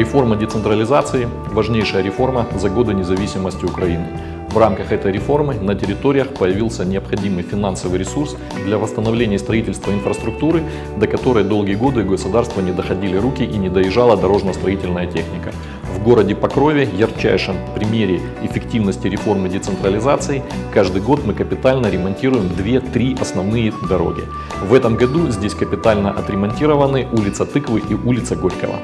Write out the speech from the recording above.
Реформа децентрализации – важнейшая реформа за годы независимости Украины. В рамках этой реформы на территориях появился необходимый финансовый ресурс для восстановления строительства инфраструктуры, до которой долгие годы государства не доходили руки и не доезжала дорожно-строительная техника. В городе Покрове, ярчайшем примере эффективности реформы децентрализации, каждый год мы капитально ремонтируем 2-3 основные дороги. В этом году здесь капитально отремонтированы улица Тыквы и улица Горького.